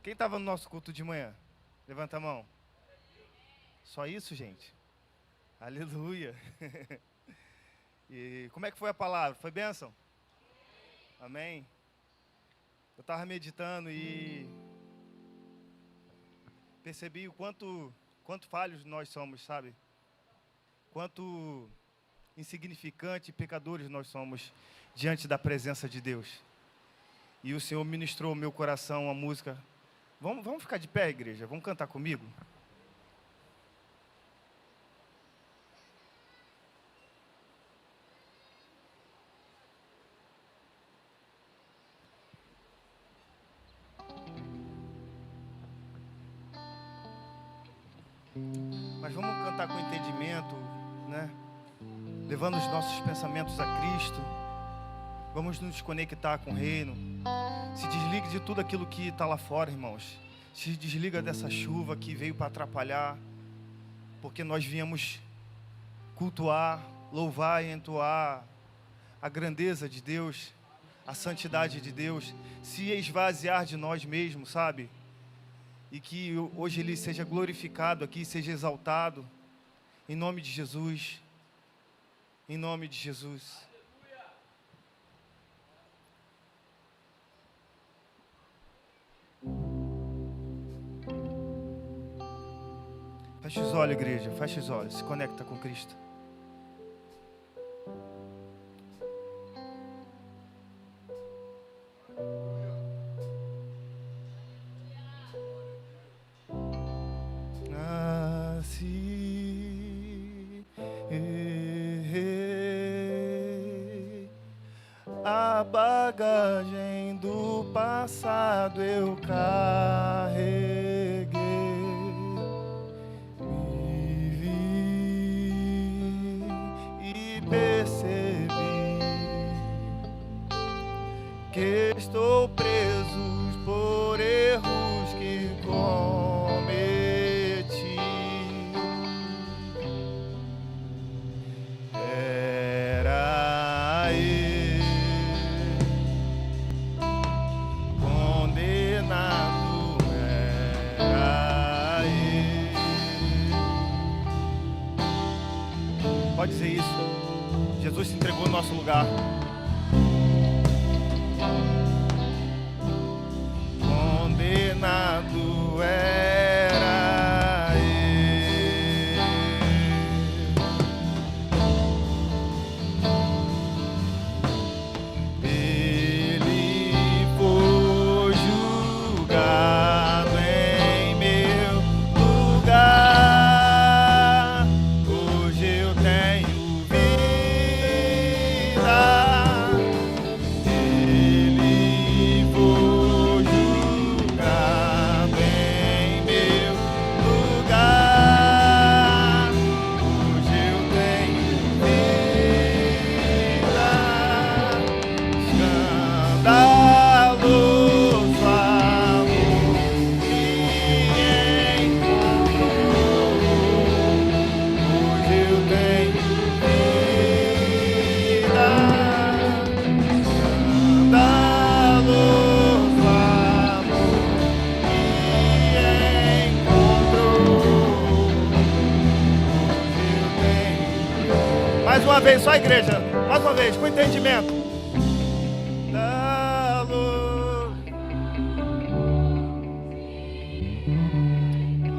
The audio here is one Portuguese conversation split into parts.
Quem estava no nosso culto de manhã? Levanta a mão. Só isso, gente? Aleluia. E como é que foi a palavra? Foi bênção? Amém? Eu estava meditando e percebi o quanto falhos nós somos, sabe? Quanto insignificantes e pecadores nós somos diante da presença de Deus. E o Senhor ministrou ao meu coração a música. Vamos ficar de pé, igreja? Vamos cantar comigo? Mas vamos cantar com entendimento, né? Levando os nossos pensamentos a Cristo. Vamos nos conectar com o reino. Se desligue de tudo aquilo que está lá fora, irmãos. Se desliga dessa chuva que veio para atrapalhar. Porque nós viemos cultuar, louvar e entoar a grandeza de Deus, a santidade de Deus. Se esvaziar de nós mesmos, sabe? E que hoje Ele seja glorificado aqui, seja exaltado. Em nome de Jesus. Em nome de Jesus. Feche os olhos, igreja. Feche os olhos. Se conecta com Cristo. A bagagem do passado eu carreguei. Me vi e percebi que estou preso por erros que cometi. Era eu condenado, era eu. Pode dizer isso. Jesus se entregou no nosso lugar. Condenado era eu. Ele foi julgado em meu lugar. Hoje eu tenho vida. Ele foi julgado em meu lugar. Hoje eu tenho vida. Escandaloso amor me encontrou. Hoje eu tenho vida. Escandaloso amor me encontrou. Hoje eu tenho. Mais uma vez, só a igreja. Mais uma vez, com entendimento. Da luz.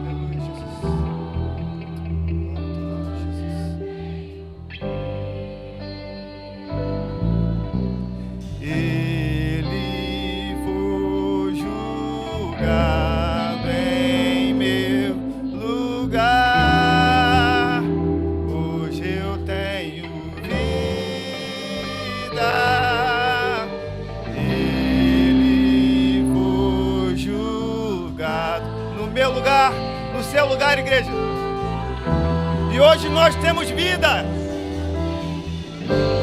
Aleluia, Jesus. Ele foi julgado em meu lugar. Hoje eu tenho vida. Ele foi julgado no meu lugar, no seu lugar, igreja. E hoje nós temos vida.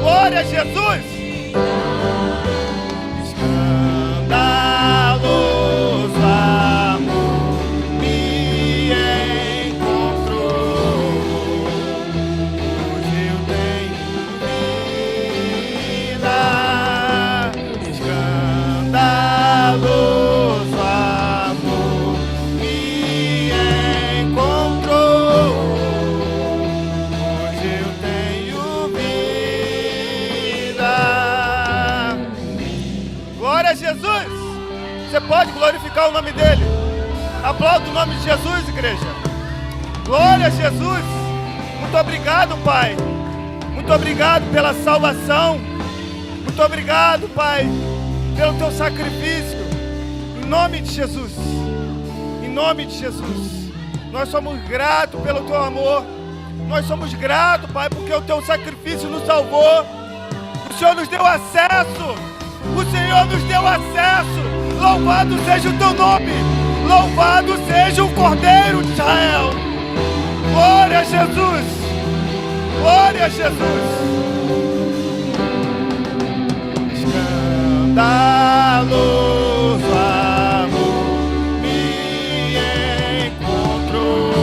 Glória a Jesus. Escandaloso amor me encontrou. Hoje eu tenho vida. Escandaloso Glória a Jesus. Você pode glorificar o nome dele. Aplauda o nome de Jesus, igreja. Glória a Jesus. Muito obrigado, Pai. Muito obrigado pela salvação. Muito obrigado, Pai, pelo teu sacrifício. Em nome de Jesus. Em nome de Jesus. Nós somos gratos pelo teu amor. Nós somos gratos, Pai, porque o teu sacrifício nos salvou. O Senhor nos deu acesso. O Senhor nos deu acesso. Louvado seja o teu nome. Louvado seja o Cordeiro de Israel. Glória a Jesus. Glória a Jesus. Escandaloso amor me encontrou.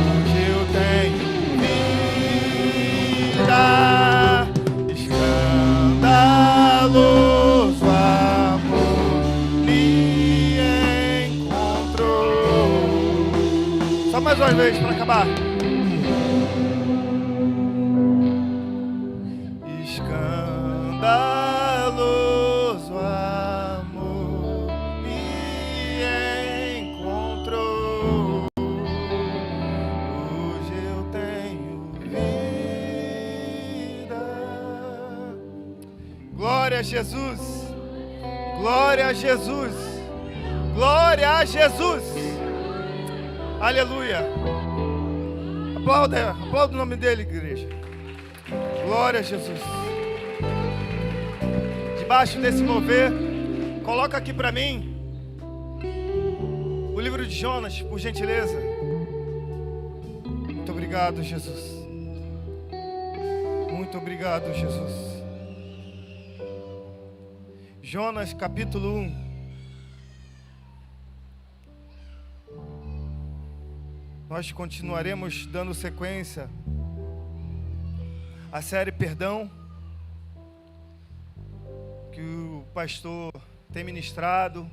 Hoje eu tenho vida. Escandaloso amor me encontrou. Só mais uma vez para acabar. Escandaloso amor me encontrou. Hoje eu tenho vida. Glória a Jesus. Glória a Jesus. Glória a Jesus. Aleluia. Aplauda o nome dele, igreja. Glória a Jesus. Debaixo desse mover, coloca aqui para mim o livro de Jonas, por gentileza. Muito obrigado, Jesus. Muito obrigado, Jesus. Jonas, capítulo 1. Nós continuaremos dando sequência à série Perdão, que o pastor tem ministrado.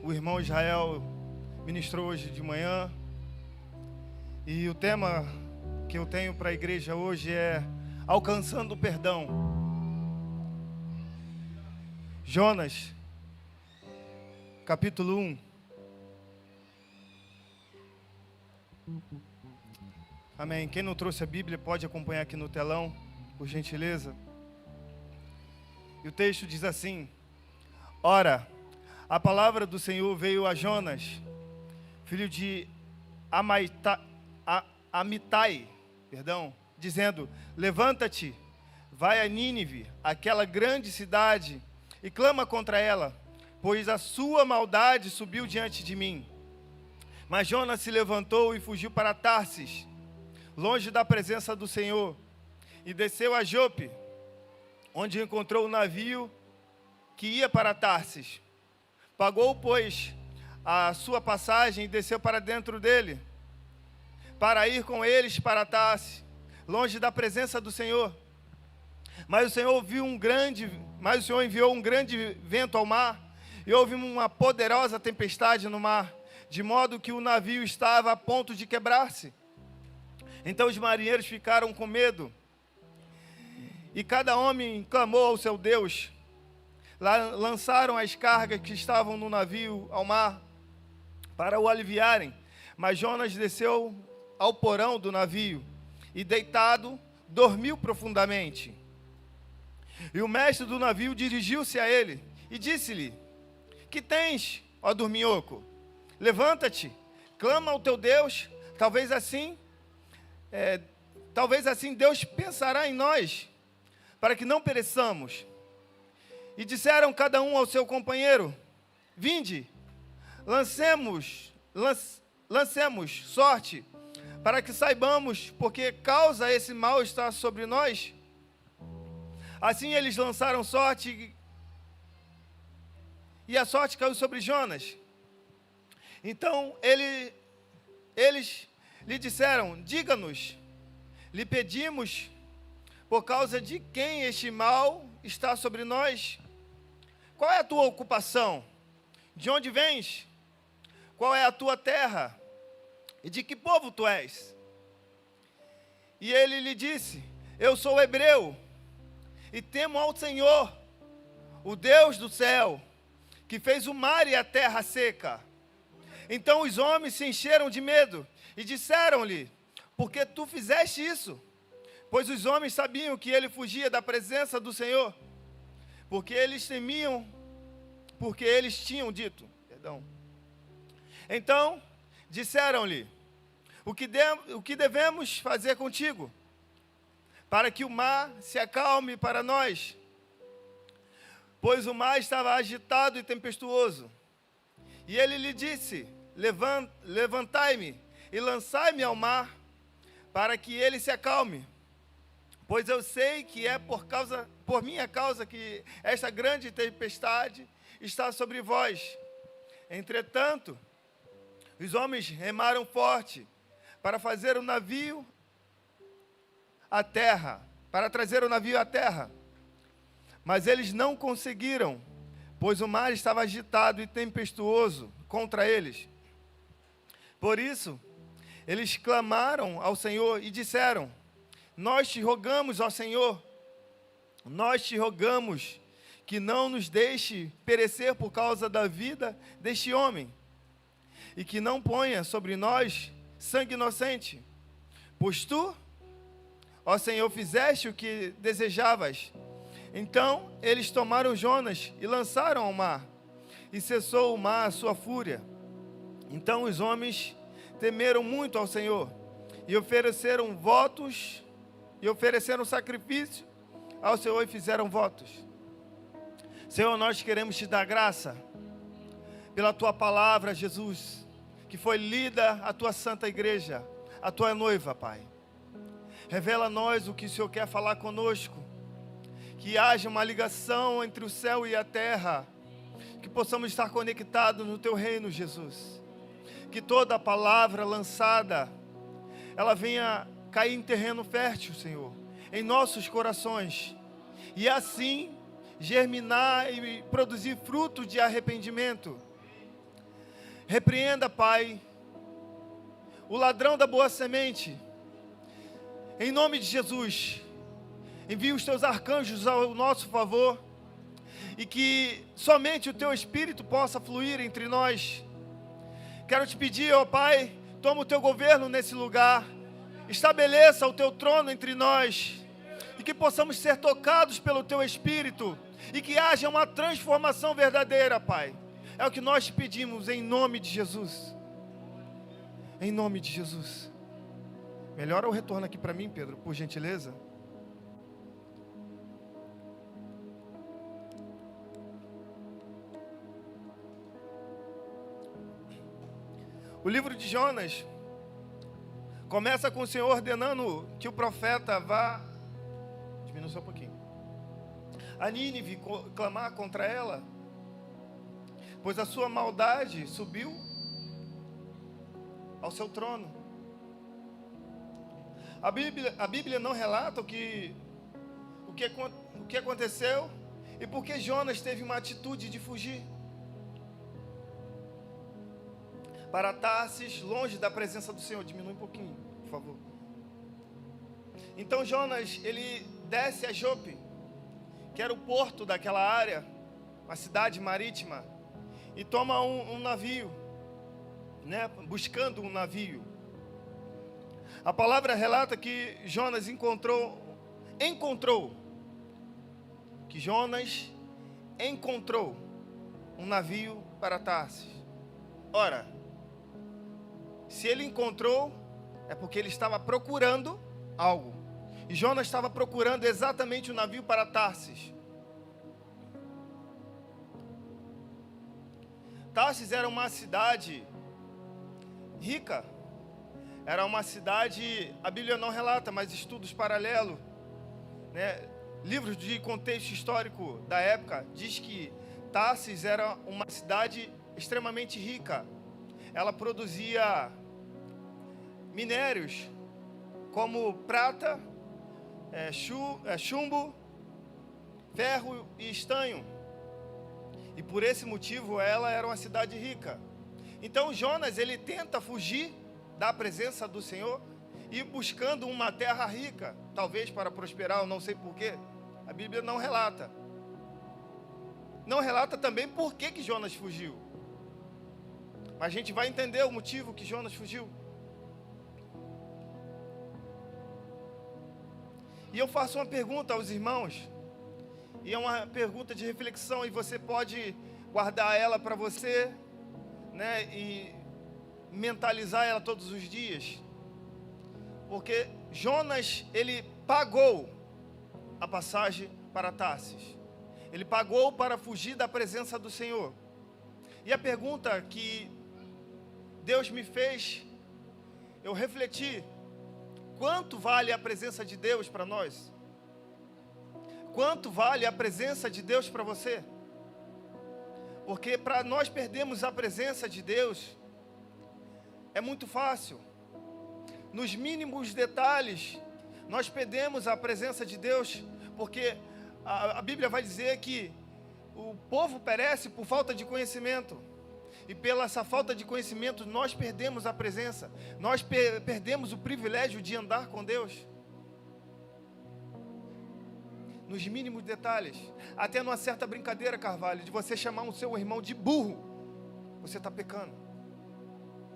O irmão Israel ministrou hoje de manhã. E o tema que eu tenho para a igreja hoje é alcançando o perdão. Jonas, capítulo 1. Amém. Quem não trouxe a Bíblia pode acompanhar aqui no telão, por gentileza. E o texto diz assim: Ora, a palavra do Senhor veio a Jonas, filho de Amitai, dizendo: Levanta-te, vai a Nínive, aquela grande cidade, e clama contra ela, pois a sua maldade subiu diante de mim. Mas Jonas se levantou e fugiu para Tarsis, longe da presença do Senhor, e desceu a Jope, onde encontrou o navio que ia para Tarsis. Pagou, pois, a sua passagem e desceu para dentro dele, para ir com eles para Tarsis, longe da presença do Senhor. Mas o Senhor enviou um grande vento ao mar, e houve uma poderosa tempestade no mar, de modo que o navio estava a ponto de quebrar-se. Então os marinheiros ficaram com medo, e cada homem clamou ao seu Deus. Lançaram as cargas que estavam no navio ao mar, para o aliviarem. Mas Jonas desceu ao porão do navio, e deitado, dormiu profundamente. E o mestre do navio dirigiu-se a ele, e disse-lhe: Que tens, ó dorminhoco? Levanta-te, clama ao teu Deus, talvez assim Deus pensará em nós, para que não pereçamos. E disseram cada um ao seu companheiro: Vinde, lancemos sorte, para que saibamos por que causa esse mal está sobre nós. Assim eles lançaram sorte, e a sorte caiu sobre Jonas. Então eles lhe disseram: Diga-nos, lhe pedimos, por causa de quem este mal está sobre nós? Qual é a tua ocupação? De onde vens? Qual é a tua terra? E de que povo tu és? E ele lhe disse: Eu sou hebreu, e temo ao Senhor, o Deus do céu, que fez o mar e a terra seca. Então os homens se encheram de medo e disseram-lhe: por que tu fizeste isso? Pois os homens sabiam que ele fugia da presença do Senhor, porque eles temiam, porque eles tinham dito. Então disseram-lhe: o que devemos fazer contigo, para que o mar se acalme para nós? Pois o mar estava agitado e tempestuoso. E ele lhe disse: levantai-me e lançai-me ao mar, para que ele se acalme. Pois eu sei que é por minha causa que esta grande tempestade está sobre vós. Entretanto, os homens remaram forte para fazer o navio à terra, para trazer o navio à terra. Mas eles não conseguiram, pois o mar estava agitado e tempestuoso contra eles. Por isso, eles clamaram ao Senhor e disseram: nós te rogamos, ó Senhor, nós te rogamos que não nos deixe perecer por causa da vida deste homem, e que não ponha sobre nós sangue inocente. Pois tu, ó Senhor, fizeste o que desejavas. Então eles tomaram Jonas e lançaram ao mar, e cessou o mar a sua fúria. Então os homens temeram muito ao Senhor, e ofereceram votos, e ofereceram sacrifício ao Senhor, e fizeram votos. Senhor, nós queremos te dar graça pela tua palavra, Jesus, que foi lida a tua santa igreja, a tua noiva, Pai. Revela a nós o que o Senhor quer falar conosco, que haja uma ligação entre o céu e a terra, que possamos estar conectados no teu reino, Jesus. Que toda a palavra lançada, ela venha cair em terreno fértil, Senhor, em nossos corações, e assim germinar e produzir fruto de arrependimento. Repreenda, Pai, o ladrão da boa semente, em nome de Jesus. Envia os teus arcanjos ao nosso favor, e que somente o teu Espírito possa fluir entre nós. Quero te pedir, ó Pai, toma o teu governo nesse lugar, estabeleça o teu trono entre nós, e que possamos ser tocados pelo teu Espírito, e que haja uma transformação verdadeira, Pai. É o que nós te pedimos em nome de Jesus. Em nome de Jesus. Melhora o retorno aqui para mim, Pedro, por gentileza. O livro de Jonas começa com o Senhor ordenando que o profeta vá, diminua só um pouquinho, a Nínive, clamar contra ela, pois a sua maldade subiu ao seu trono. A Bíblia não relata o que aconteceu e por que Jonas teve uma atitude de fugir para Tarsis, longe da presença do Senhor. Diminui um pouquinho, por favor. Então Jonas, ele desce a Jope, que era o porto daquela área, uma cidade marítima, e toma um navio, né, buscando um navio. A palavra relata que Jonas encontrou um navio para Tarsis. Ora, se ele encontrou, é porque ele estava procurando algo. E Jonas estava procurando exatamente o navio para Tarsis. Tarsis era uma cidade rica. Era uma cidade, a Bíblia não relata, mas estudos paralelos, né, livros de contexto histórico da época, diz que Tarsis era uma cidade extremamente rica. Ela produzia minérios como prata, chumbo, ferro e estanho. E por esse motivo ela era uma cidade rica. Então Jonas, ele tenta fugir da presença do Senhor e buscando uma terra rica, talvez para prosperar, eu não sei porquê, a Bíblia não relata. não relata também por que Jonas fugiu. Mas a gente vai entender o motivo que Jonas fugiu. E eu faço uma pergunta aos irmãos, e é uma pergunta de reflexão, e você pode guardar ela para você, né, e mentalizar ela todos os dias. Porque Jonas, ele pagou a passagem para Tarsis. Ele pagou para fugir da presença do Senhor. E a pergunta que Deus me fez, eu refleti: quanto vale a presença de Deus para nós? Quanto vale a presença de Deus para você? Porque para nós perdermos a presença de Deus, é muito fácil. Nos mínimos detalhes, nós perdemos a presença de Deus, porque a Bíblia vai dizer que o povo perece por falta de conhecimento. E pela essa falta de conhecimento, nós perdemos a presença. Nós perdemos o privilégio de andar com Deus. Nos mínimos detalhes. Até numa certa brincadeira, Carvalho, de você chamar o seu irmão de burro, você está pecando.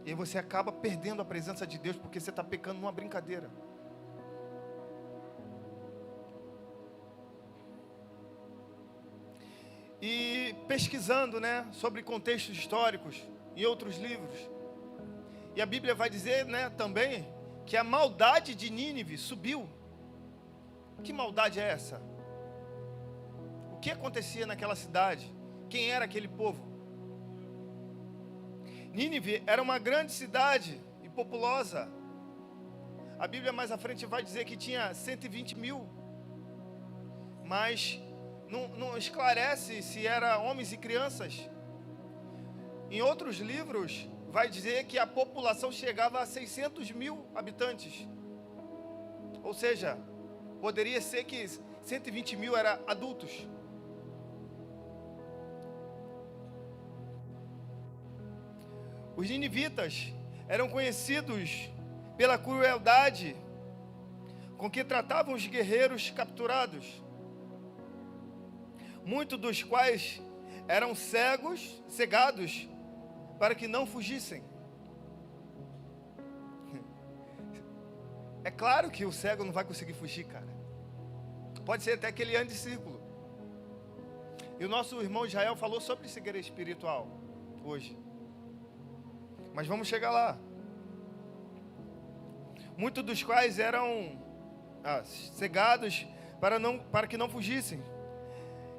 E aí você acaba perdendo a presença de Deus, porque você está pecando numa brincadeira. E pesquisando, né, sobre contextos históricos em outros livros, e a Bíblia vai dizer, né, também, que a maldade de Nínive subiu. Que maldade é essa? O que acontecia naquela cidade? Quem era aquele povo? Nínive era uma grande cidade e populosa. A Bíblia mais à frente vai dizer que tinha 120 mil, mas não esclarece se eram homens e crianças. Em outros livros vai dizer que a população chegava a 600 mil habitantes. Ou seja, poderia ser que 120 mil eram adultos. Os ninivitas eram conhecidos pela crueldade com que tratavam os guerreiros capturados, muitos dos quais eram cegados para que não fugissem. É claro que o cego não vai conseguir fugir, cara. Pode ser até que ele ande em círculo. E o nosso irmão Israel falou sobre cegueira espiritual hoje. Mas vamos chegar lá. Muitos dos quais eram cegados para que não fugissem.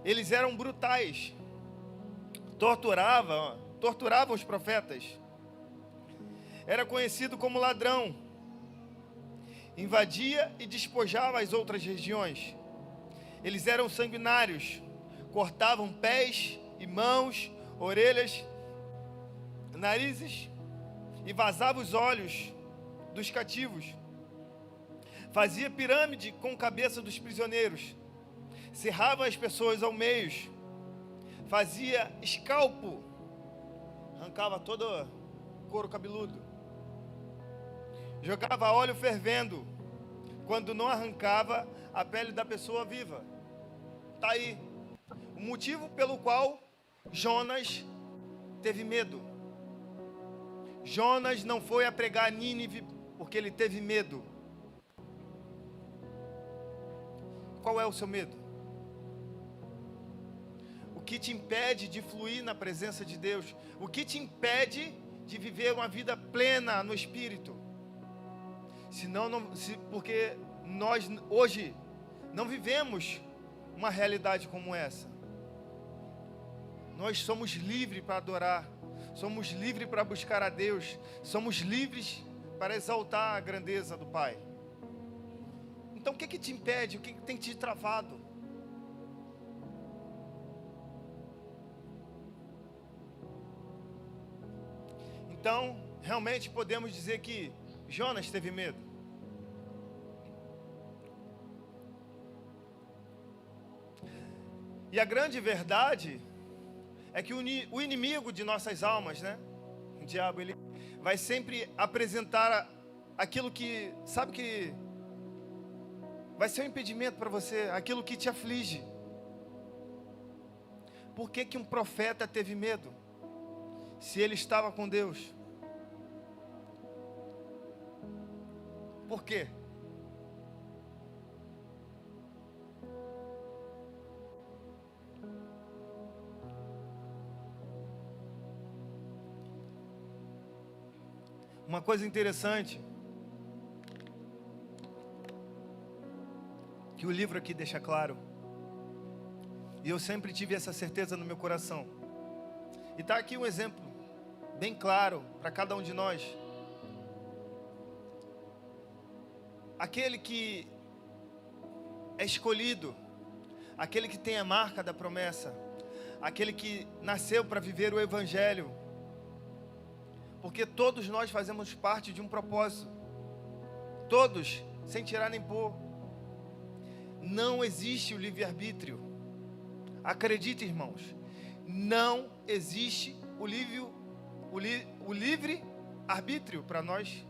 Eles eram brutais. Torturavam os profetas. Era conhecido como ladrão. Invadia e despojava as outras regiões. Eles eram sanguinários. Cortavam pés e mãos, orelhas, narizes e vazavam os olhos dos cativos. Fazia pirâmide com a cabeça dos prisioneiros. Cerrava as pessoas ao meio. Fazia escalpo. Arrancava todo o couro cabeludo. Jogava óleo fervendo, quando não arrancava a pele da pessoa viva. Está aí o motivo pelo qual Jonas teve medo. Jonas não foi a pregar a Nínive porque ele teve medo. Qual é o seu medo? O que te impede de fluir na presença de Deus? O que te impede de viver uma vida plena no Espírito? Porque nós hoje não vivemos uma realidade como essa. Nós somos livres para adorar, somos livres para buscar a Deus, somos livres para exaltar a grandeza do Pai. Então o que te impede? O que tem te travado? Então, realmente podemos dizer que Jonas teve medo. E a grande verdade é que o inimigo de nossas almas, né? O diabo, ele vai sempre apresentar aquilo que, sabe, que vai ser um impedimento para você, aquilo que te aflige. Por que que um profeta teve medo? Se ele estava com Deus. Por quê? Uma coisa interessante que o livro aqui deixa claro, e eu sempre tive essa certeza no meu coração, e está aqui um exemplo bem claro para cada um de nós. Aquele que é escolhido, aquele que tem a marca da promessa, aquele que nasceu para viver o Evangelho, porque todos nós fazemos parte de um propósito, todos, sem tirar nem pôr. Não existe o livre-arbítrio. Acredite, irmãos, não existe o livre-arbítrio para nós.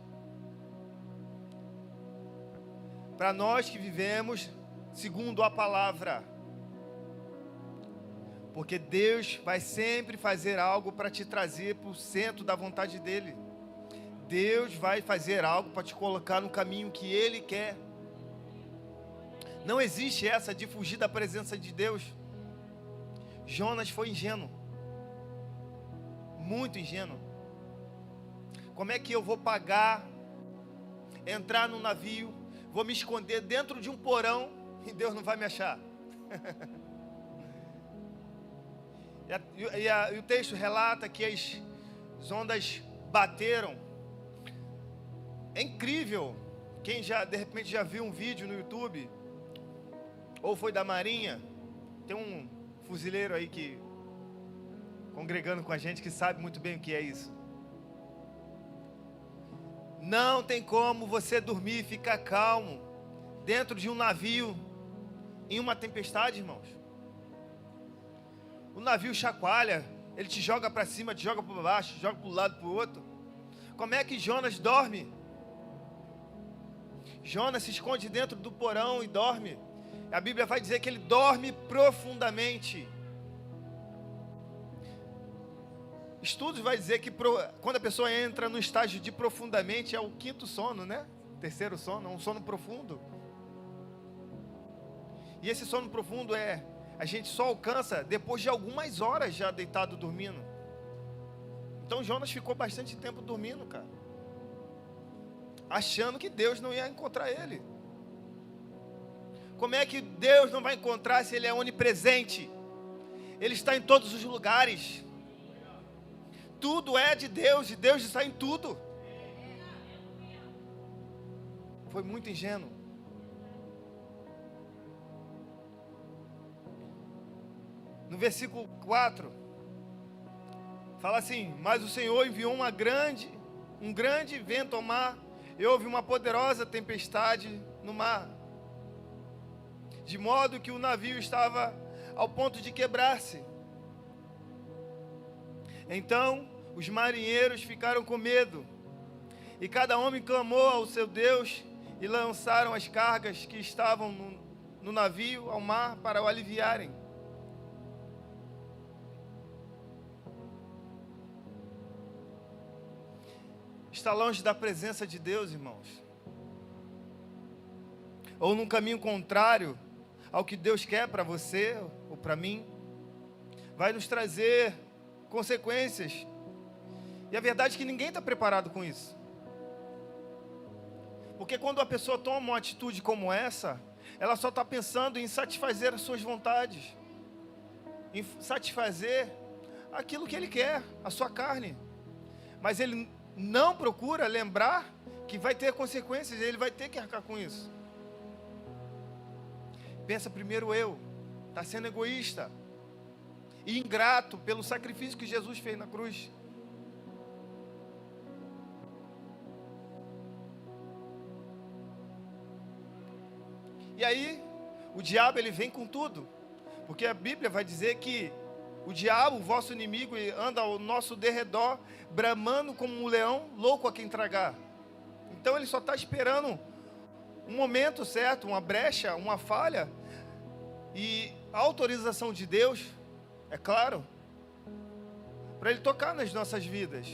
Para nós que vivemos segundo a palavra. Porque Deus vai sempre fazer algo para te trazer para o centro da vontade dEle. Deus vai fazer algo para te colocar no caminho que Ele quer. Não existe essa de fugir da presença de Deus. Jonas foi ingênuo. Muito ingênuo. Como é que eu vou pagar, entrar no navio, vou me esconder dentro de um porão e Deus não vai me achar? E o texto relata que as ondas bateram. É incrível. Quem já, de repente, já viu um vídeo no YouTube, ou foi da Marinha, tem um fuzileiro aí que congregando com a gente que sabe muito bem o que é isso. Não tem como você dormir e ficar calmo dentro de um navio em uma tempestade, irmãos. O navio chacoalha, ele te joga para cima, te joga para baixo, te joga para um lado, para o outro. Como é que Jonas dorme? Jonas se esconde dentro do porão e dorme. A Bíblia vai dizer que ele dorme profundamente. Estudos vai dizer que quando a pessoa entra no estágio de profundamente, é o 5º sono, né? 3º sono, um sono profundo. E esse sono profundo a gente só alcança depois de algumas horas já deitado dormindo. Então Jonas ficou bastante tempo dormindo, cara, achando que Deus não ia encontrar ele. Como é que Deus não vai encontrar se Ele é onipresente? Ele está em todos os lugares. Tudo é de Deus e Deus está em tudo. Foi muito ingênuo. No versículo 4, fala assim: mas o Senhor enviou um grande vento ao mar, e houve uma poderosa tempestade no mar, de modo que o navio estava ao ponto de quebrar-se. Então os marinheiros ficaram com medo, e cada homem clamou ao seu Deus, e lançaram as cargas que estavam no navio ao mar para o aliviarem. Está longe da presença de Deus, irmãos, ou num caminho contrário ao que Deus quer para você ou para mim, vai nos trazer consequências. E a verdade é que ninguém está preparado com isso. Porque quando a pessoa toma uma atitude como essa, ela só está pensando em satisfazer as suas vontades, em satisfazer aquilo que ele quer, a sua carne. Mas ele não procura lembrar que vai ter consequências, ele vai ter que arcar com isso. Pensa primeiro eu, está sendo egoísta e ingrato pelo sacrifício que Jesus fez na cruz. E aí, o diabo ele vem com tudo, porque a Bíblia vai dizer que o diabo, o vosso inimigo, anda ao nosso derredor, bramando como um leão, louco a quem tragar. Então ele só está esperando um momento certo, uma brecha, uma falha, e a autorização de Deus É claro, para Ele tocar nas nossas vidas.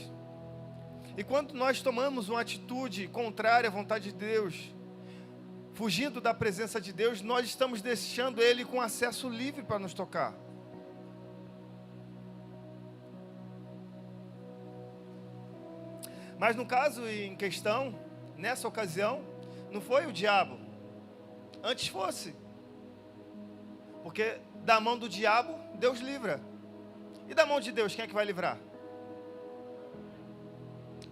E quando nós tomamos uma atitude contrária à vontade de Deus, fugindo da presença de Deus, nós estamos deixando Ele com acesso livre para nos tocar. Mas no caso em questão, nessa ocasião, não foi o diabo. Antes fosse. Porque da mão do diabo, Deus livra. E da mão de Deus, quem é que vai livrar?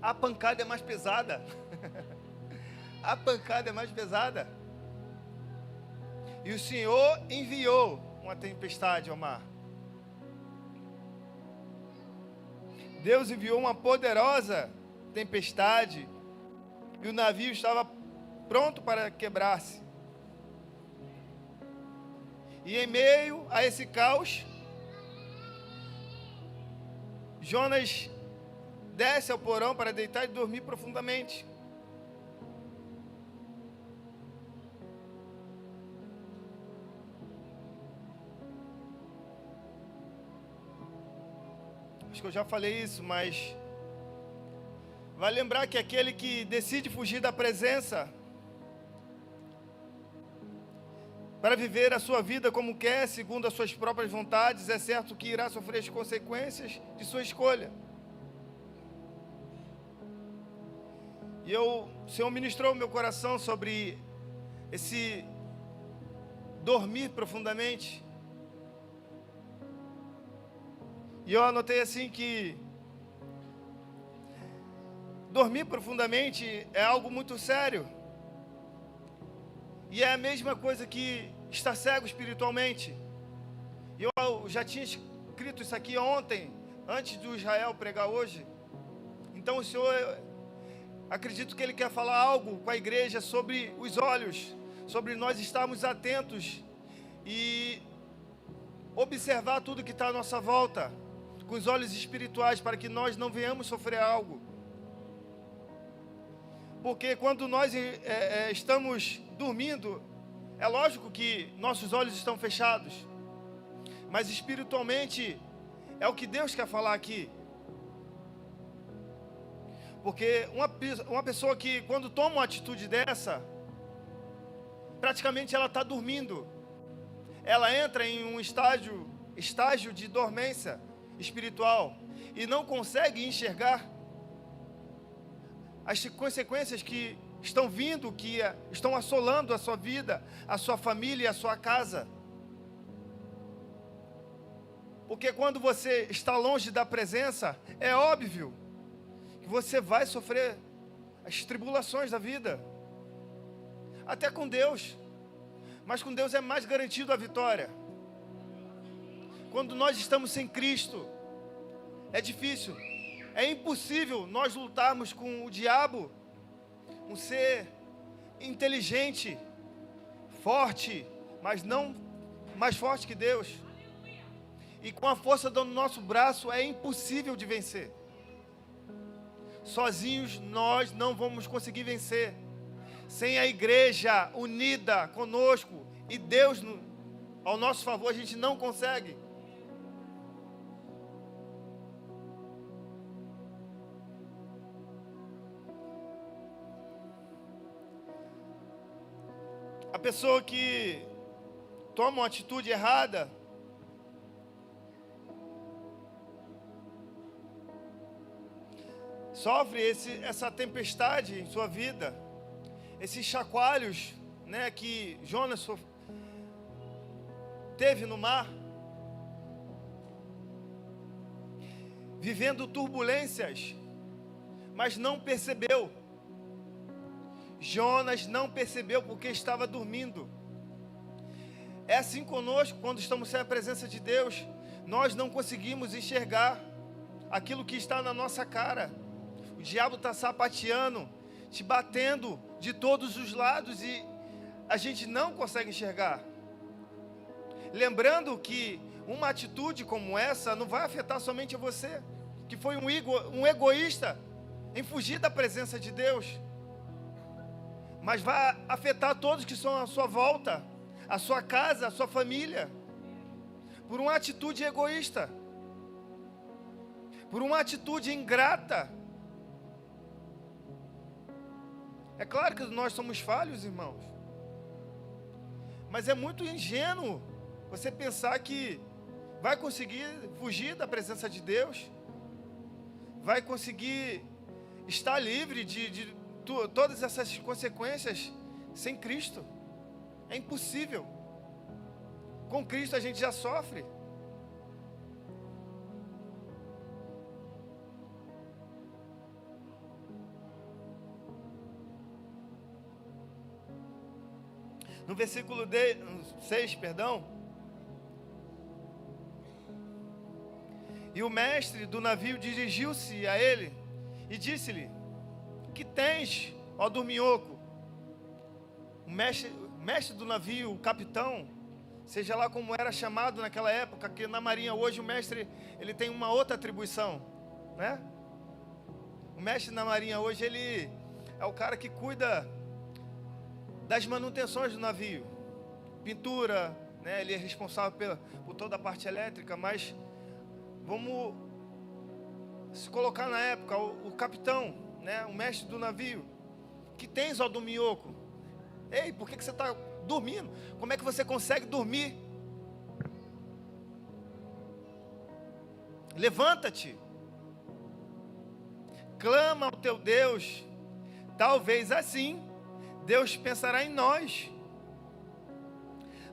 A pancada é mais pesada. A pancada é mais pesada. E o Senhor enviou uma tempestade ao mar. Deus enviou uma poderosa tempestade. E o navio estava pronto para quebrar-se. E em meio a esse caos, Jonas desce ao porão para deitar e dormir profundamente. Acho que eu já falei isso, mas vai lembrar que aquele que decide fugir da presença para viver a sua vida como quer, segundo as suas próprias vontades, é certo que irá sofrer as consequências de sua escolha. E o Senhor ministrou meu coração sobre esse dormir profundamente. E eu anotei assim que dormir profundamente é algo muito sério. E é a mesma coisa que estar cego espiritualmente. E eu já tinha escrito isso aqui ontem, antes do Israel pregar hoje. Então o Senhor, acredito que Ele quer falar algo com a igreja sobre os olhos, sobre nós estarmos atentos e observar tudo que está à nossa volta, com os olhos espirituais, para que nós não venhamos sofrer algo. Porque quando nós estamos dormindo, é lógico que nossos olhos estão fechados, mas espiritualmente é o que Deus quer falar aqui. Porque uma pessoa que quando toma uma atitude dessa, praticamente ela está dormindo. Ela entra em um estágio de dormência espiritual e não consegue enxergar as consequências que estão vindo, que estão assolando a sua vida, a sua família e a sua casa. Porque quando você está longe da presença, é óbvio que você vai sofrer as tribulações da vida. Até com Deus. Mas com Deus é mais garantido a vitória. Quando nós estamos sem Cristo, é difícil. É impossível nós lutarmos com o diabo, um ser inteligente, forte, mas não mais forte que Deus. E com a força do nosso braço é impossível de vencer. Sozinhos nós não vamos conseguir vencer. Sem a igreja unida conosco e Deus ao nosso favor, a gente não consegue. A pessoa que toma uma atitude errada, sofre essa tempestade em sua vida, esses chacoalhos, né, que Jonas teve no mar, vivendo turbulências, mas não percebeu. Jonas não percebeu porque estava dormindo. É assim conosco, quando estamos sem a presença de Deus, nós não conseguimos enxergar aquilo que está na nossa cara. O diabo está sapateando, te batendo de todos os lados e a gente não consegue enxergar. Lembrando que uma atitude como essa não vai afetar somente você, que foi um egoísta em fugir da presença de Deus, mas vai afetar todos que estão à sua volta, a sua casa, a sua família. por uma atitude egoísta, por uma atitude ingrata. É claro que nós somos falhos, irmãos, mas é muito ingênuo você pensar que vai conseguir fugir da presença de Deus, vai conseguir estar livre de todas essas consequências sem Cristo. É impossível. Com Cristo a gente já sofre. No versículo 6, e o mestre do navio dirigiu-se a ele e disse-lhe: que tens, ó dorminhoco? O mestre do navio, o capitão, seja lá como era chamado naquela época, que na marinha hoje o mestre, ele tem uma outra atribuição, né? O mestre na marinha hoje, ele é o cara que cuida das manutenções do navio, pintura, né? Ele é responsável por toda a parte elétrica, mas vamos se colocar na época, o capitão, né? O mestre do navio, que tens, ó dorminhoco? Ei, por que você está dormindo? Como é que você consegue dormir? Levanta-te, clama ao teu Deus, talvez assim Deus pensará em nós,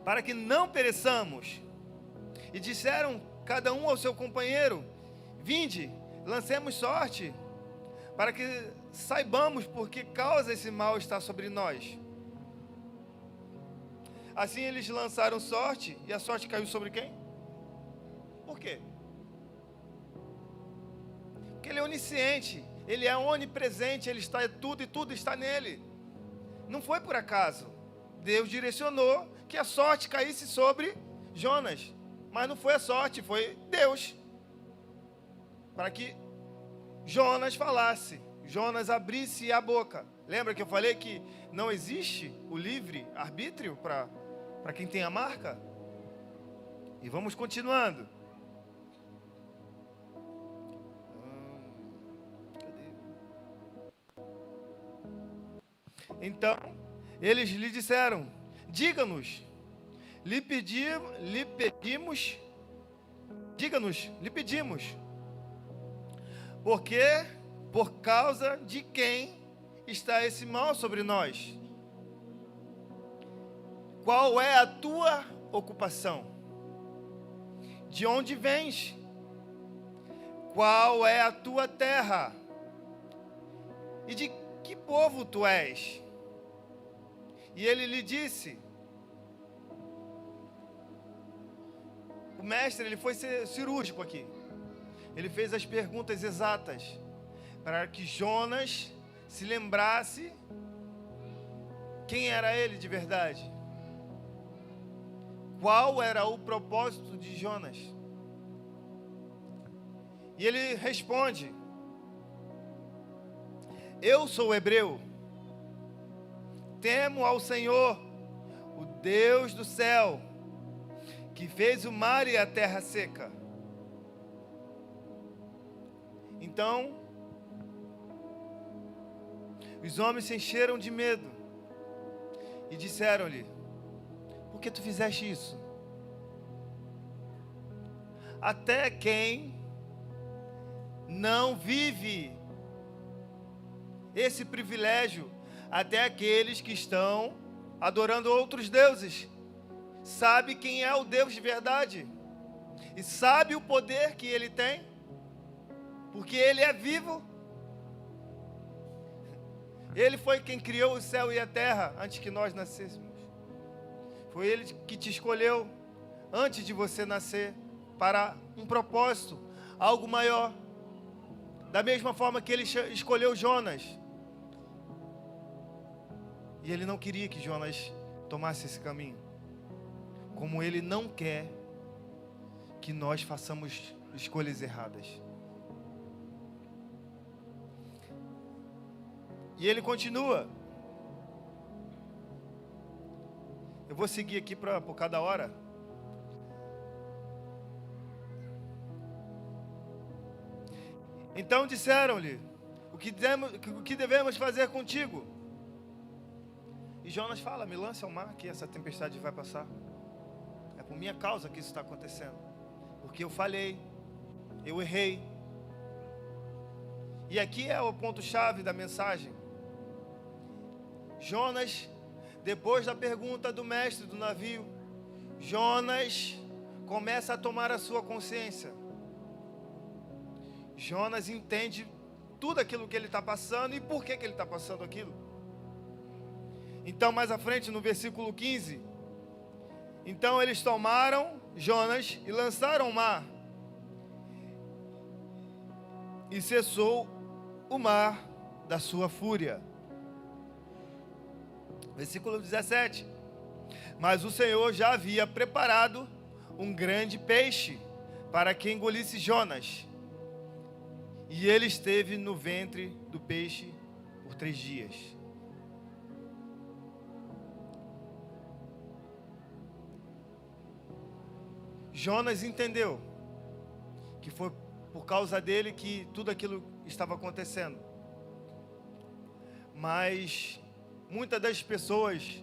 para que não pereçamos. E disseram cada um ao seu companheiro: vinde, lancemos sorte, para que saibamos por que causa esse mal está sobre nós. Assim eles lançaram sorte, e a sorte caiu sobre quem? Por quê? Porque ele é onisciente, ele é onipresente, ele está em tudo e tudo está nele. Não foi por acaso. Deus direcionou que a sorte caísse sobre Jonas, mas não foi a sorte, foi Deus, para que Jonas falasse, Jonas abrisse a boca. Lembra que eu falei que não existe o livre arbítrio para quem tem a marca? E vamos continuando. Então, eles lhe disseram: diga-nos, lhe pedimos, porque por causa de quem está esse mal sobre nós? Qual é a tua ocupação? De onde vens? Qual é a tua terra? E de que povo tu és? E ele lhe disse, o mestre, ele foi cirúrgico aqui. Ele fez as perguntas exatas, para que Jonas se lembrasse quem era ele de verdade. Qual era o propósito de Jonas? E ele responde: eu sou hebreu, temo ao Senhor, o Deus do céu, que fez o mar e a terra seca. Então, os homens se encheram de medo e disseram-lhe: por que tu fizeste isso? Até quem não vive esse privilégio, até aqueles que estão adorando outros deuses, sabe quem é o Deus de verdade, e sabe o poder que Ele tem, porque Ele é vivo. Ele foi quem criou o céu e a terra antes que nós nascêssemos. Foi Ele que te escolheu antes de você nascer para um propósito, algo maior. Da mesma forma que Ele escolheu Jonas. E Ele não queria que Jonas tomasse esse caminho. Como Ele não quer que nós façamos escolhas erradas. E ele continua. Eu vou seguir aqui por cada hora. Então disseram-lhe: o que devemos fazer contigo? E Jonas fala: me lance ao mar, que essa tempestade vai passar. É por minha causa que isso está acontecendo, porque eu falhei, eu errei. E aqui é o ponto-chave da mensagem. Jonas, depois da pergunta do mestre do navio, Jonas começa a tomar a sua consciência. Jonas entende tudo aquilo que ele está passando e por que ele está passando aquilo. Então, mais à frente, no versículo 15, então eles tomaram Jonas e lançaram ao mar, e cessou o mar da sua fúria. Versículo 17. Mas o Senhor já havia preparado um grande peixe para que engolisse Jonas, e ele esteve no ventre do peixe por 3 dias. Jonas entendeu que foi por causa dele que tudo aquilo estava acontecendo. Mas muitas das pessoas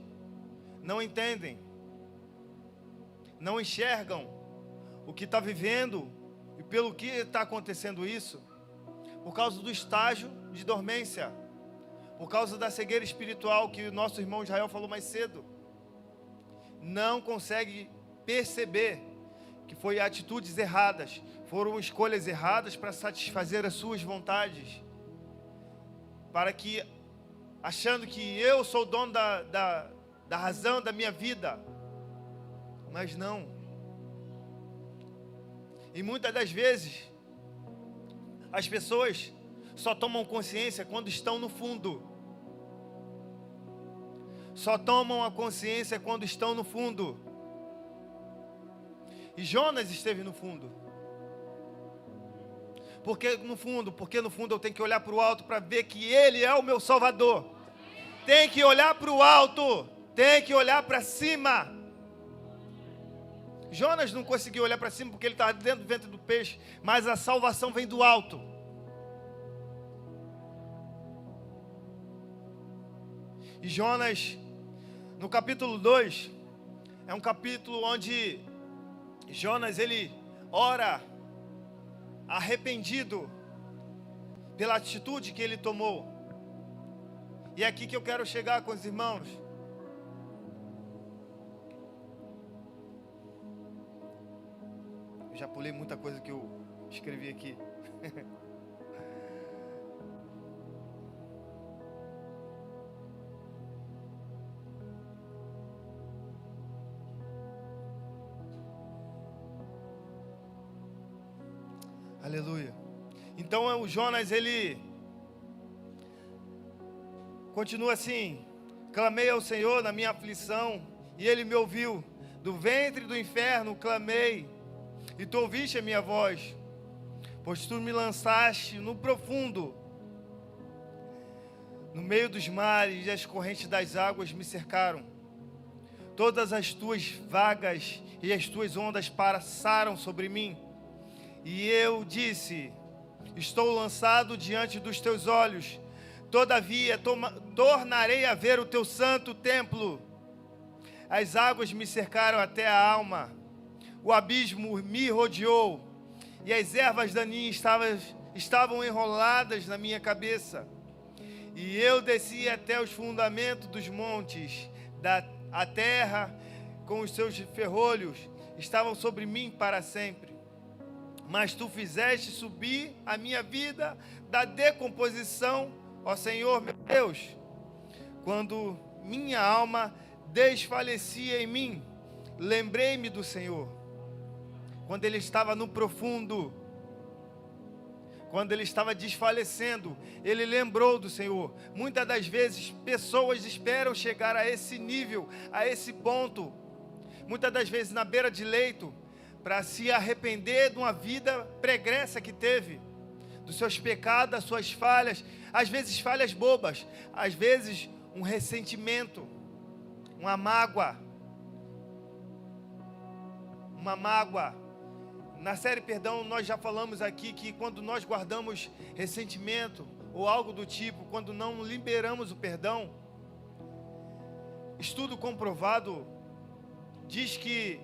não entendem, não enxergam o que está vivendo e pelo que está acontecendo isso, por causa do estágio de dormência, por causa da cegueira espiritual que o nosso irmão Israel falou mais cedo. Não consegue perceber que foi atitudes erradas, foram escolhas erradas para satisfazer as suas vontades, para que, achando que eu sou o dono da razão da minha vida, mas não. E muitas das vezes as pessoas só tomam consciência quando estão no fundo. Só tomam a consciência quando estão no fundo. E Jonas esteve no fundo. Por que no fundo? Porque no fundo eu tenho que olhar para o alto para ver que Ele é o meu Salvador. Tem que olhar para o alto. Tem que olhar para cima. Jonas não conseguiu olhar para cima porque ele estava dentro do ventre do peixe. Mas a salvação vem do alto. E Jonas, no capítulo 2, é um capítulo onde Jonas, ele ora arrependido pela atitude que ele tomou. E é aqui que eu quero chegar com os irmãos. Eu já pulei muita coisa que eu escrevi aqui. Aleluia. Então o Jonas, ele continua assim: clamei ao Senhor na minha aflição, e Ele me ouviu. Do ventre do inferno clamei, e Tu ouviste a minha voz. Pois Tu me lançaste no profundo, no meio dos mares, e as correntes das águas me cercaram. Todas as Tuas vagas e as Tuas ondas passaram sobre mim. E eu disse: estou lançado diante dos Teus olhos. Todavia tornarei a ver o Teu santo templo. As águas me cercaram até a alma. O abismo me rodeou. E as ervas daninhas estavam enroladas na minha cabeça. E eu desci até os fundamentos dos montes. A terra com os seus ferrolhos estavam sobre mim para sempre. Mas Tu fizeste subir a minha vida da decomposição, ó Senhor meu Deus. Quando minha alma desfalecia em mim, lembrei-me do Senhor. Quando ele estava no profundo, quando ele estava desfalecendo, ele lembrou do Senhor. Muitas das vezes, pessoas esperam chegar a esse nível, a esse ponto. Muitas das vezes na beira de leito, para se arrepender de uma vida pregressa que teve, dos seus pecados, das suas falhas, às vezes falhas bobas, às vezes um ressentimento, uma mágoa Na série Perdão, nós já falamos aqui que quando nós guardamos ressentimento ou algo do tipo, quando não liberamos o perdão, estudo comprovado diz que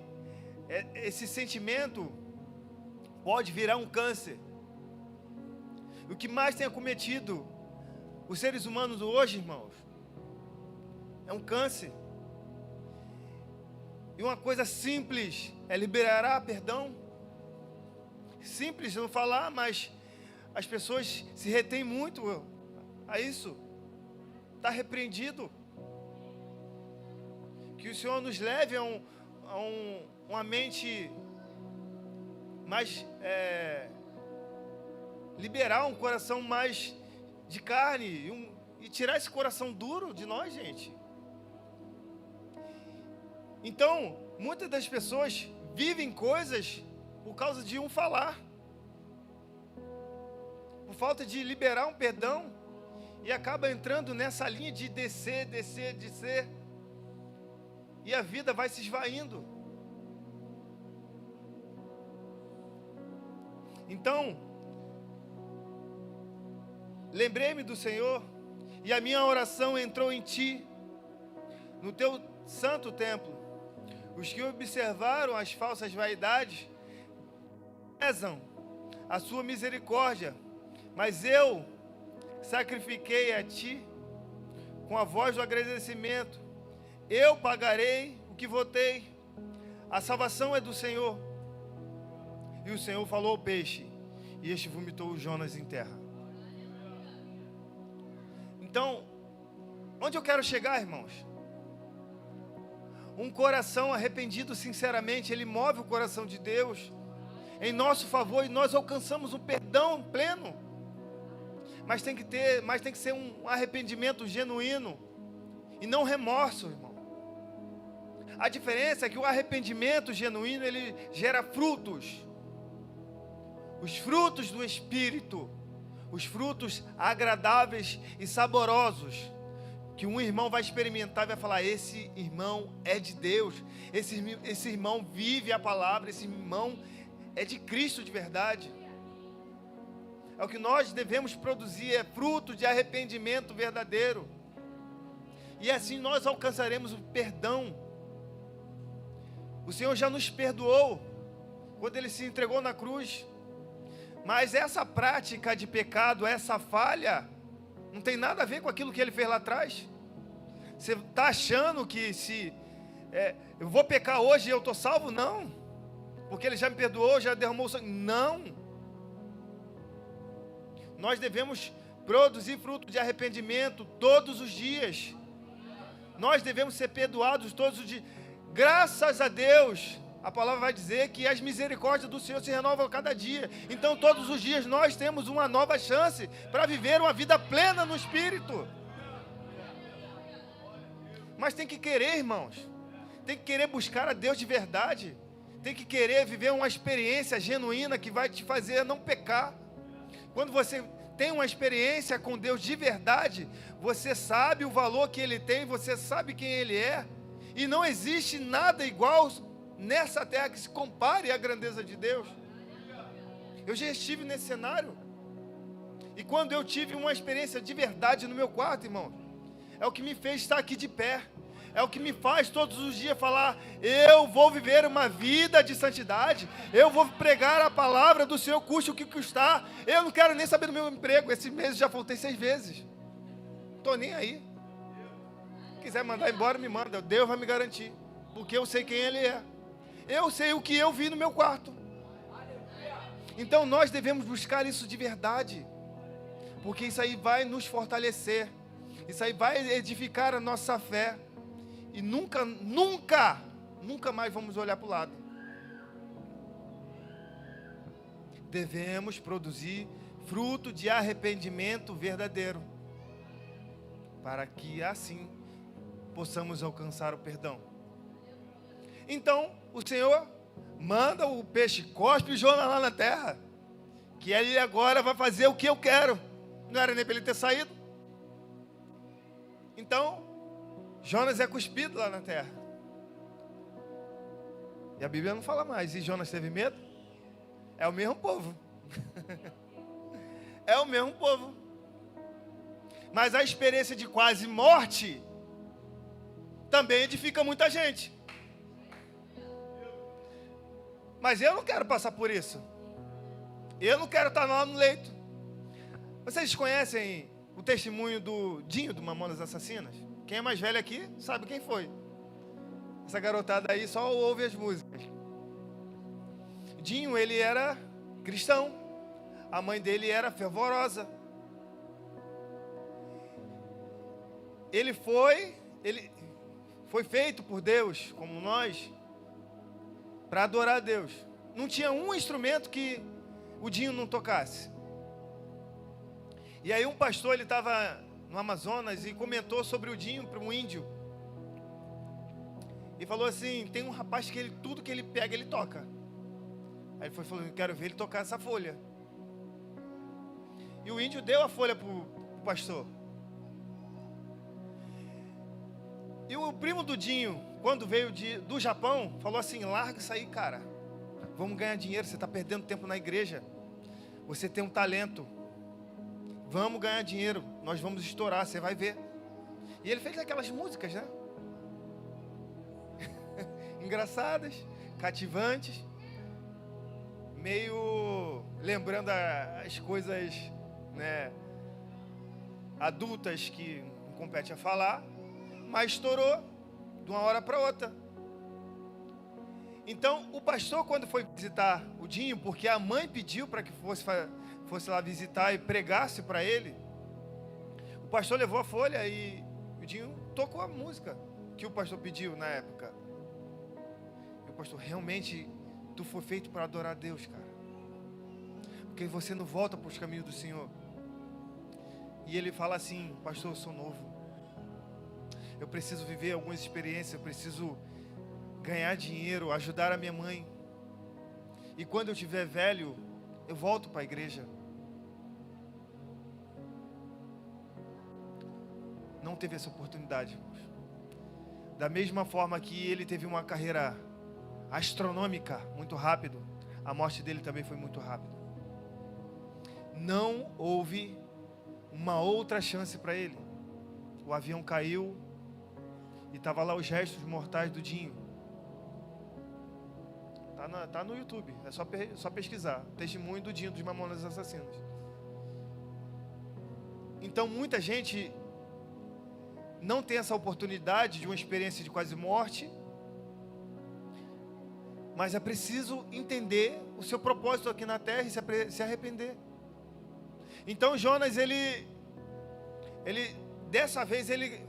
esse sentimento pode virar um câncer. O que mais tem acometido os seres humanos hoje, irmãos, é um câncer. E uma coisa simples é liberar perdão. Simples não falar, mas as pessoas se retêm muito a isso. Está repreendido. Que o Senhor nos leve a uma mente mais liberar um coração mais de carne e tirar esse coração duro de nós, gente. Então, muitas das pessoas vivem coisas por causa de um falar, por falta de liberar um perdão, e acaba entrando nessa linha de descer, e a vida vai se esvaindo. Então, lembrei-me do Senhor, e a minha oração entrou em ti, no teu santo templo. Os que observaram as falsas vaidades prezam a sua misericórdia, mas eu sacrifiquei a ti com a voz do agradecimento. Eu pagarei o que votei. A salvação é do Senhor. E o Senhor falou ao peixe, e este vomitou o Jonas em terra. Então, onde eu quero chegar, irmãos? Um coração arrependido sinceramente, ele move o coração de Deus em nosso favor, e nós alcançamos um perdão pleno. Mas tem que ser um arrependimento genuíno e não remorso, irmão. A diferença é que o arrependimento genuíno, ele gera frutos. Os frutos do Espírito, os frutos agradáveis e saborosos, que um irmão vai experimentar e vai falar: esse irmão é de Deus, esse irmão vive a palavra, esse irmão é de Cristo de verdade. É o que nós devemos produzir, é fruto de arrependimento verdadeiro. E assim nós alcançaremos o perdão. O Senhor já nos perdoou quando Ele se entregou na cruz. Mas essa prática de pecado, essa falha, não tem nada a ver com aquilo que Ele fez lá atrás. Você está achando que eu vou pecar hoje e eu estou salvo? Não. Porque Ele já me perdoou, já derramou o sangue. Não. Nós devemos produzir fruto de arrependimento todos os dias. Nós devemos ser perdoados todos os dias. Graças a Deus, a palavra vai dizer que as misericórdias do Senhor se renovam a cada dia. Então todos os dias nós temos uma nova chance para viver uma vida plena no Espírito. Mas tem que querer, irmãos. Tem que querer buscar a Deus de verdade. Tem que querer viver uma experiência genuína que vai te fazer não pecar. Quando você tem uma experiência com Deus de verdade, você sabe o valor que Ele tem, você sabe quem Ele é. E não existe nada igual nessa terra que se compare à grandeza de Deus. Eu já estive nesse cenário. E quando eu tive uma experiência de verdade no meu quarto, irmão, é o que me fez estar aqui de pé. É o que me faz todos os dias falar: eu vou viver uma vida de santidade. Eu vou pregar a palavra do Senhor, custe o que custar. Eu não quero nem saber do meu emprego. Esse mês já faltei 6 vezes. Estou nem aí. Se quiser mandar embora, me manda. Deus vai me garantir. Porque eu sei quem Ele é. Eu sei o que eu vi no meu quarto. Então nós devemos buscar isso de verdade. Porque isso aí vai nos fortalecer. Isso aí vai edificar a nossa fé. E nunca mais vamos olhar para o lado. Devemos produzir fruto de arrependimento verdadeiro, para que assim possamos alcançar o perdão. Então, o Senhor manda o peixe, cospe o Jonas lá na terra, que ele agora vai fazer o que eu quero. Não era nem para ele ter saído. Então, Jonas é cuspido lá na terra. E a Bíblia não fala mais. E Jonas teve medo? É o mesmo povo. É o mesmo povo. Mas a experiência de quase morte também edifica muita gente. Mas eu não quero passar por isso. Eu não quero estar lá no leito. Vocês conhecem o testemunho do Dinho, do Mamonas Assassinas? Quem é mais velho aqui sabe quem foi. Essa garotada aí só ouve as músicas. Dinho, ele era cristão. A mãe dele era fervorosa. Ele foi feito por Deus, como nós, para adorar a Deus. Não tinha um instrumento que o Dinho não tocasse. E aí um pastor, ele estava no Amazonas e comentou sobre o Dinho para um índio. E falou assim, tem um rapaz que tudo que ele pega, ele toca. Aí ele falou, eu quero ver ele tocar essa folha. E o índio deu a folha para o pastor. E o primo do Dinho, quando veio do Japão, falou assim, larga isso aí, cara. Vamos ganhar dinheiro, você está perdendo tempo na igreja. Você tem um talento. Vamos ganhar dinheiro, nós vamos estourar, você vai ver. E ele fez aquelas músicas, né? Engraçadas, cativantes, meio lembrando as coisas, né, adultas que não compete a falar, mas estourou de uma hora para outra. Então, o pastor, quando foi visitar o Dinho, porque a mãe pediu para que fosse lá visitar e pregasse para ele, o pastor levou a folha e o Dinho tocou a música que o pastor pediu na época. E o pastor, realmente, tu foi feito para adorar a Deus, cara. Porque você não volta para os caminhos do Senhor. E ele fala assim, pastor, eu sou novo. Eu preciso viver algumas experiências, eu preciso ganhar dinheiro, ajudar a minha mãe. E quando eu estiver velho, eu volto para a igreja. Não teve essa oportunidade, irmãos. Da mesma forma que ele teve uma carreira astronômica muito rápido, a morte dele também foi muito rápida. Não houve uma outra chance para ele. O avião caiu e estava lá os restos mortais do Dinho. Tá no YouTube, é só pesquisar. Testemunho do Dinho, dos Mamonas Assassinos. Então muita gente não tem essa oportunidade de uma experiência de quase morte, mas é preciso entender o seu propósito aqui na terra e se arrepender. Então Jonas, ele dessa vez ele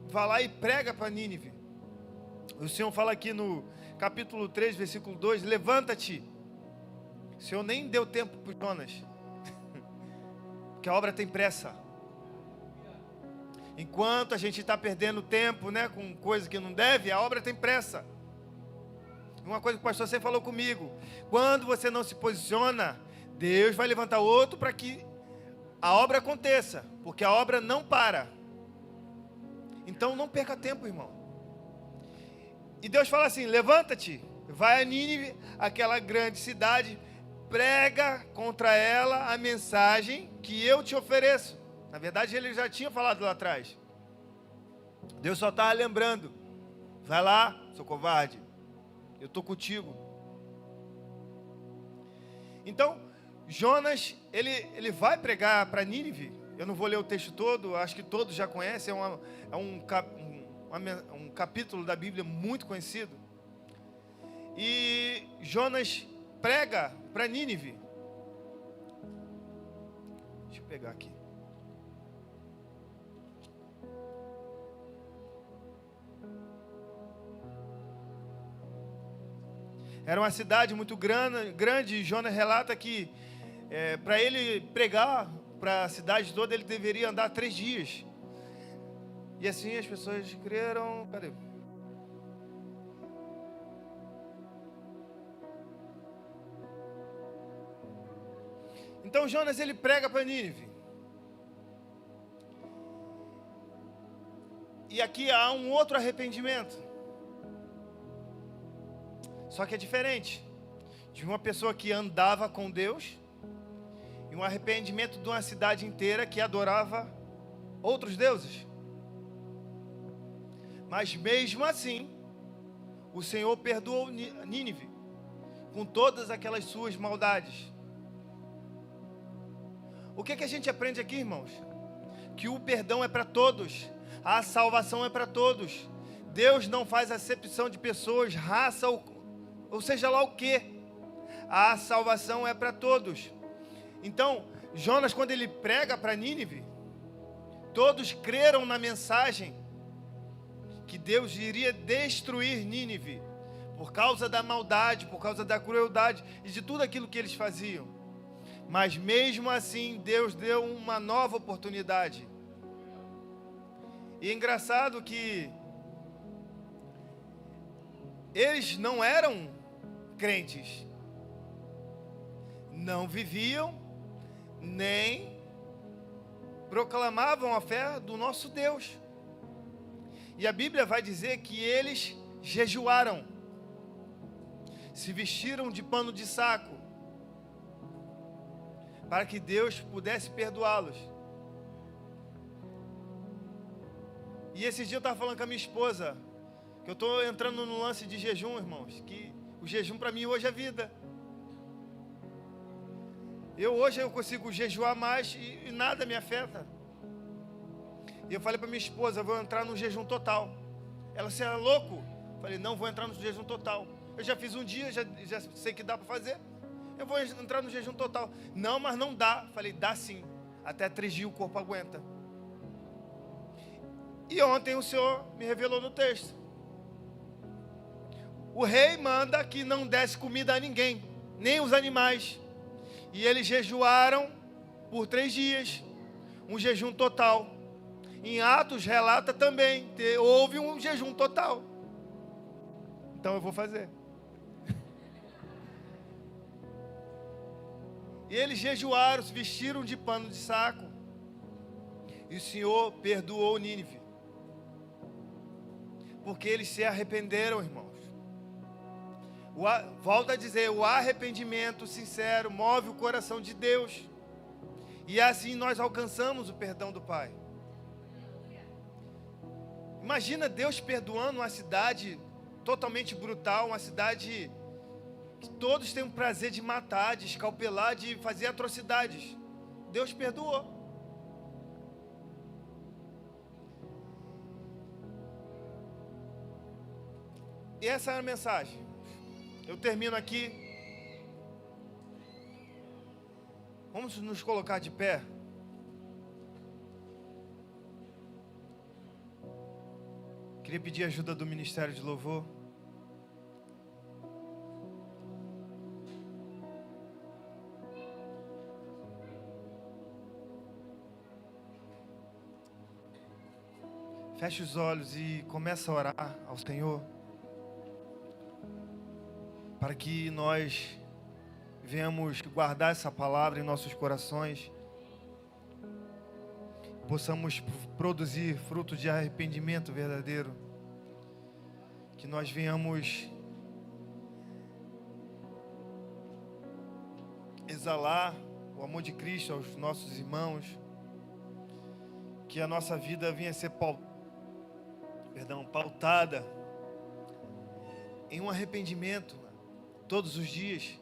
vai lá e prega para Nínive. O Senhor fala aqui no capítulo 3, versículo 2, levanta-te. O Senhor nem deu tempo para Jonas, porque a obra tem pressa. Enquanto a gente está perdendo tempo, né, com coisa que não deve, a obra tem pressa. Uma coisa que o pastor sempre falou comigo, quando você não se posiciona, Deus vai levantar outro para que a obra aconteça, porque a obra não para. Então não perca tempo, irmão. E Deus fala assim, levanta-te, vai a Nínive, aquela grande cidade, prega contra ela a mensagem que eu te ofereço. Na verdade, ele já tinha falado lá atrás. Deus só estava lembrando. Vai lá, seu covarde. Eu estou contigo. Então, Jonas, ele vai pregar para Nínive. Eu não vou ler o texto todo, acho que todos já conhecem. É um capítulo da Bíblia muito conhecido. E Jonas prega para Nínive. Deixa eu pegar aqui. Era uma cidade muito grande. Jonas relata que para ele pregar para a cidade toda, ele deveria andar 3 dias. E assim as pessoas creram. Cadê? Então Jonas, ele prega para Nínive. E aqui há um outro arrependimento. Só que é diferente. de uma pessoa que andava com Deus e um arrependimento de uma cidade inteira que adorava outros deuses. Mas mesmo assim, o Senhor perdoou Nínive com todas aquelas suas maldades. O que a gente aprende aqui, irmãos? Que o perdão é para todos, a salvação é para todos. Deus não faz acepção de pessoas, raça ou seja lá o que. A salvação é para todos. Então, Jonas, quando ele prega para Nínive, todos creram na mensagem que Deus iria destruir Nínive por causa da maldade, por causa da crueldade e de tudo aquilo que eles faziam. Mas mesmo assim, Deus deu uma nova oportunidade. E é engraçado que eles não eram crentes, não viviam, nem proclamavam a fé do nosso Deus. E a Bíblia vai dizer que eles jejuaram, se vestiram de pano de saco, para que Deus pudesse perdoá-los. E esse dia eu estava falando com a minha esposa, que eu estou entrando no lance de jejum, irmãos, que o jejum para mim hoje é vida. Hoje eu consigo jejuar mais e nada me afeta. E eu falei para minha esposa, eu vou entrar no jejum total. Ela, você é louco? Eu falei, não, vou entrar no jejum total. Eu já fiz um dia, já sei que dá para fazer. Eu vou entrar no jejum total. Não, mas não dá. Eu falei, dá sim. Até 3 dias o corpo aguenta. E ontem o Senhor me revelou no texto. O rei manda que não desse comida a ninguém, nem os animais. E eles jejuaram por 3 dias. Um jejum total. Em Atos relata também, houve um jejum total. Então eu vou fazer. E eles jejuaram, se vestiram de pano de saco. E o Senhor perdoou Nínive. Porque eles se arrependeram, irmãos. Volto a dizer, o arrependimento sincero move o coração de Deus. E assim nós alcançamos o perdão do Pai. Imagina Deus perdoando uma cidade totalmente brutal, uma cidade que todos têm o prazer de matar, de escalpelar, de fazer atrocidades. Deus perdoou. E essa é a mensagem. Eu termino aqui. Vamos nos colocar de pé. Queria pedir a ajuda do Ministério de Louvor. Feche os olhos e comece a orar ao Senhor, para que nós venhamos guardar essa palavra em nossos corações, possamos produzir fruto de arrependimento verdadeiro, que nós venhamos exalar o amor de Cristo aos nossos irmãos, que a nossa vida venha ser pautada em um arrependimento todos os dias.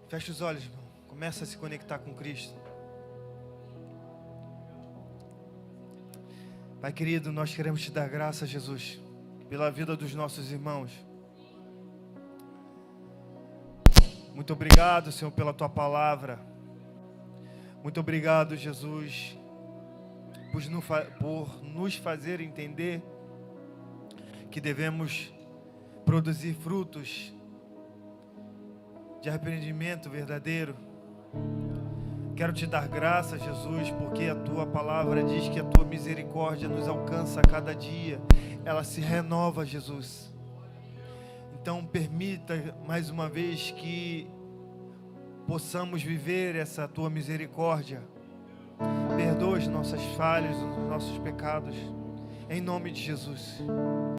Feche os olhos, irmão. Começa a se conectar com Cristo. Pai querido, nós queremos te dar graça, Jesus, pela vida dos nossos irmãos. Muito obrigado, Senhor, pela tua palavra. Muito obrigado, Jesus, por nos fazer entender que devemos produzir frutos de arrependimento verdadeiro. Quero te dar graça, Jesus, porque a tua palavra diz que a tua misericórdia nos alcança a cada dia. Ela se renova, Jesus. Então permita mais uma vez que possamos viver essa tua misericórdia. Perdoa nossas falhas, dos nossos pecados. Em nome de Jesus.